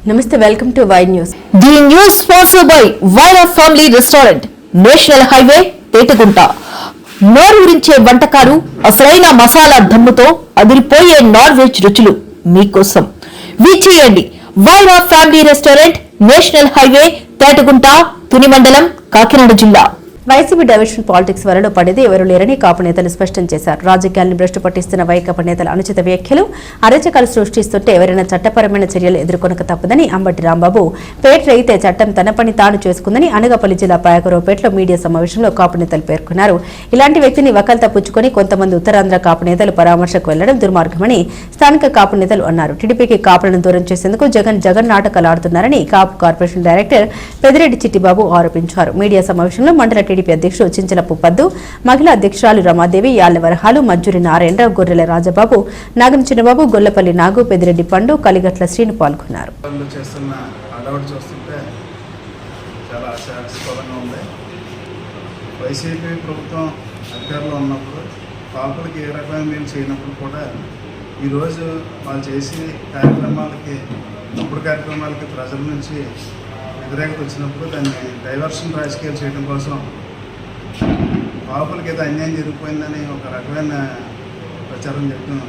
Namaste, welcome to Wide News. The news sponsored by Vaira Family Restaurant, National Highway, Tetugunta. నోరూరించే వంటకాలు, అసలైన మసాలా దమ్ముతో అదిరిపోయే non veg రుచులు మీకోసం. విచ్చేయండి Wyra family restaurant, national highway, Tetagunta, Tuni మండలం, కాకినాడ జిల్లా. వైసీపీ డైవర్షన్ పాలిటిక్స్ వలలో పడేది ఎవరు లేరని కాపు నేతలు స్పష్టం చేశారు. రాజకీయాలను భ్రష్టు పట్టిస్తున్న వైకాపా నేతల అనుచిత వ్యాఖ్యలు, అరచకాలు సృష్టిస్తుంటే ఎవరైనా చట్టపరమైన చర్యలు ఎదుర్కొనక తప్పదని అంబటి రాంబాబు పేటరైతే చట్టం తన పని తాను చేసుకుందని అనగపల్లి జిల్లా పాయకరావుపేటలో మీడియా సమావేశంలో కాపు నేతలు పేర్కొన్నారు. ఇలాంటి వ్యక్తిని వకాల్తా పుచ్చుకొని కొంతమంది ఉత్తరాంధ్ర కాపు నేతలు పరామర్శకు వెళ్లడం దుర్మార్గమని స్థానిక కాపు నేతలు అన్నారు. టీడీపీకి కాపులను దూరం చేసేందుకు జగన్ నాటకాలు ఆడుతున్నారని కాపు కార్పొరేషన్ డైరెక్టర్ పెద్దిరెడ్డి చిట్టిబాబు ఆరోపించారు. మీడియా సమావేశంలో మండల టీడీపీ అధ్యక్షుడు చించలపు పద్దు, మహిళా అధ్యక్షురాలు రమాదేవి, యాళ్లవరహాలు, మజ్జూరి నారాయణరావు, గొర్రెల రాజబాబు, నాగం చిన్నబాబు, గొల్లపల్లి నాగు, పెద్దిరెడ్డి పండు, కలిగట్ల శ్రీను పాల్గొన్నారు. వైసీపీ ప్రభుత్వం అధికారంలో ఉన్నప్పుడు కాపులకి ఏ రకమైన మేము చేయనప్పుడు కూడా ఈరోజు వాళ్ళు చేసి తప్పుడు కార్యక్రమాలకి ప్రజల నుంచి వ్యతిరేకత వచ్చినప్పుడు దాన్ని డైవర్షన్ రాజకీయాలు చేయడం కోసం కాపులకి ఏదో అన్యాయం జరిగిపోయిందని ఒక రకమైన ప్రచారం చేయడం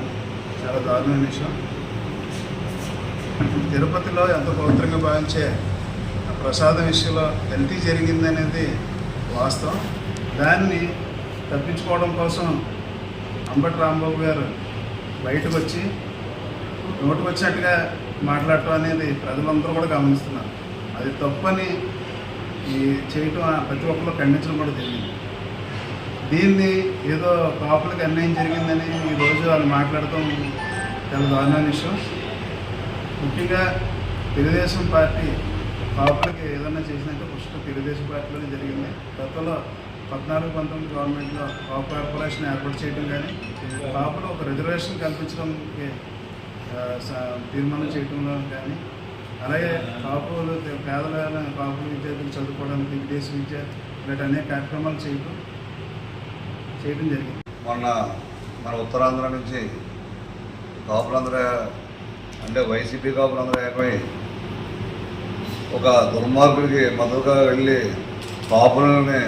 చాలా దారుణమైన విషయం. తిరుపతిలో ఎంతో పవిత్రంగా భావించే ప్రసాదం విషయంలో కల్తీ జరిగిందనేది వాస్తవం. దాన్ని తప్పించుకోవడం కోసం అంబటి రాంబాబు గారు బయటకు వచ్చి నోటుకు వచ్చినట్టుగా మాట్లాడటం అనేది ప్రజలందరూ కూడా గమనిస్తున్నారు. అది తప్పని చేయటం ప్రతి ఒక్కరు ఖండించడం కూడా జరిగింది. దీన్ని ఏదో కాపులకు అన్యాయం జరిగిందని ఈరోజు వాళ్ళు మాట్లాడటం చాలా దారుణమైన విషయం. ముఖ్యంగా తెలుగుదేశం పార్టీ కాపులకి ఏదైనా చేసినట్టు ఫస్ట్ తెలుగుదేశం పార్టీలోనే జరిగింది. గతంలో 14-19 గవర్నమెంట్లో కాపు కార్పొరేషన్ ఏర్పాటు చేయడం కానీ కాపులు ఒక రిజర్వేషన్ కల్పించడానికి తీర్మానం చేయడంలో కానీ, అలాగే కాపులు పేదల కాపులు విద్యార్థులు చదువుకోవడానికి విదేశీ విద్య ఇలాంటి అనేక కార్యక్రమాలు చేయడం జరిగింది. మొన్న మన ఉత్తరాంధ్ర నుంచి కాపులందరూ అంటే వైసీపీ కాపులందరూ ఏకమై ఒక దుర్మార్గుడికి మద్దతుగా వెళ్ళి కాపులని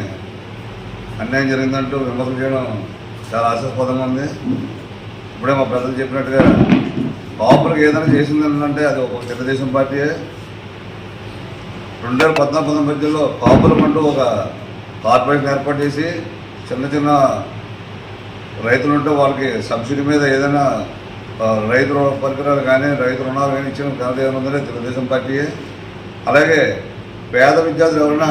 అన్యాయం జరిగిందంటూ విమర్శలు చేయడం చాలా ఆశాస్పదంగా ఉంది. ఇప్పుడే మా ప్రజలు చెప్పినట్టుగా కాపులకు ఏదైనా చేసిందంటే అది ఒక తెలుగుదేశం పార్టీయే. 2014-19 మధ్యలో కాపులమంటూ ఒక కార్పొరేషన్ ఏర్పాటు చేసి చిన్న రైతులు ఉంటే వాళ్ళకి సబ్సిడీ మీద ఏదైనా రైతు పరికరాలు కానీ రైతు రుణాలు కానీ ఇచ్చిన ఘనత ఏమైనా ఉందంటే తెలుగుదేశం పార్టీయే. అలాగే పేద విద్యార్థులు ఎవరైనా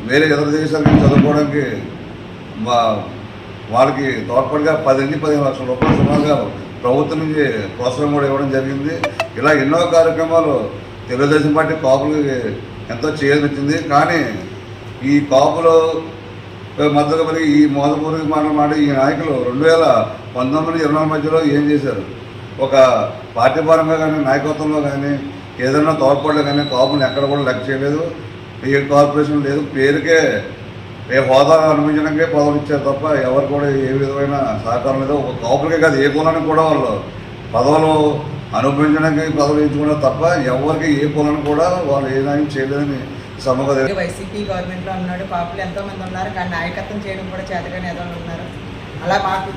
వేరే ఇతర దేశాలకి చదువుకోవడానికి వాళ్ళకి తోడ్పడిగా 10-15 లక్షల రూపాయలు సుమారుగా ప్రభుత్వం నుంచి ప్రోత్సాహం కూడా ఇవ్వడం జరిగింది. ఇలా ఎన్నో కార్యక్రమాలు తెలుగుదేశం పార్టీ కాపులకి ఎంతో చేయనిచ్చింది. కానీ ఈ కాపులు మద్దతు మరి ఈ మోసపూర్వక మాట్లాడి ఈ నాయకులు 2019-2024 మధ్యలో ఏం చేశారు? ఒక పార్టీ పరంగా కానీ నాయకత్వంలో కానీ ఏదైనా తోడ్పడలే కానీ కాపులను ఎక్కడ కూడా లెక్క చేయలేదు. ఏ కార్పొరేషన్ లేదు, పేరుకే ఏ హోదా అనిపించడానికే పదవులు ఇచ్చారు తప్ప ఎవరు కూడా ఏ విధమైన సహకారం లేదు. ఒక కాపులకే కాదు ఏ కులానికి కూడా వాళ్ళు పదవులు అనుభవించడానికి పదవులు ఇచ్చుకున్నారు తప్ప ఎవరికి ఏ కులానికి కూడా వాళ్ళు ఏదైనా చేయలేదని వైసీపీ గవర్నమెంట్లో ఉన్నాడు. కాపులు ఎంతోమంది ఉన్నారు కానీ నాయకత్వం చేయడం కూడా చేతగానే ఏదో ఉన్నారు. అలా మాకు ఈ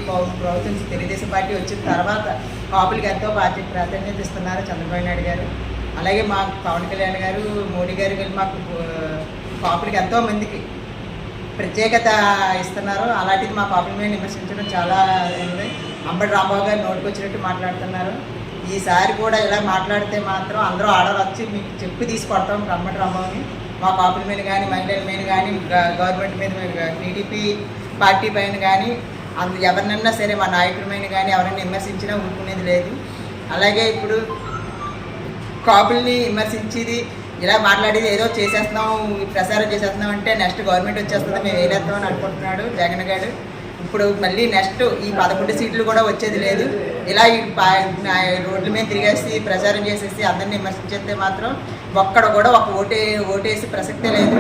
ప్రభుత్వం తెలుగుదేశం పార్టీ వచ్చిన తర్వాత కాపులకి ఎంతో ప్రాధాన్యత ఇస్తున్నారు చంద్రబాబు నాయుడు గారు. అలాగే మా పవన్ కళ్యాణ్ గారు, మోడీ గారు వెళ్ళి మాకు కాపులకి ఎంతోమందికి ప్రత్యేకత ఇస్తున్నారు. అలాంటిది మా కాపుల మీద విమర్శించడం చాలా ఉంది. అంబటి రాంబాబు గారు నోటికి వచ్చినట్టు మాట్లాడుతున్నారు. ఈసారి కూడా ఇలా మాట్లాడితే మాత్రం అందరూ ఆర్డర్ వచ్చి మీకు చెప్పి తీసుకొడతాం అంబటి రాంబాబుని. మా కాపుల మీద కానీ, మహిళల మీద కానీ, గవర్నమెంట్ మీద, టీడీపీ పార్టీ పైన కానీ ఎవరినైనా సరే మా నాయకుడి మీద కానీ ఎవరైనా విమర్శించినా ఊరుకునేది లేదు. అలాగే ఇప్పుడు కాపుల్ని విమర్శించేది ఇలా మాట్లాడేది ఏదో చేసేస్తున్నాం, ప్రసారం చేసేస్తున్నాం అంటే నెక్స్ట్ గవర్నమెంట్ వచ్చేస్తుంది మేము వేరేస్తామని అనుకుంటున్నాడు జగన్ గారు. ఇప్పుడు మళ్ళీ నెక్స్ట్ ఈ 11 సీట్లు కూడా వచ్చేది లేదు. ఇలా ఈ రోడ్ల మీద తిరిగేసి ప్రచారం చేసేసి అందరినీ విమర్శించేస్తే మాత్రం ఒక్కడ కూడా ఒక ఓటేసి ప్రసక్తే లేదు.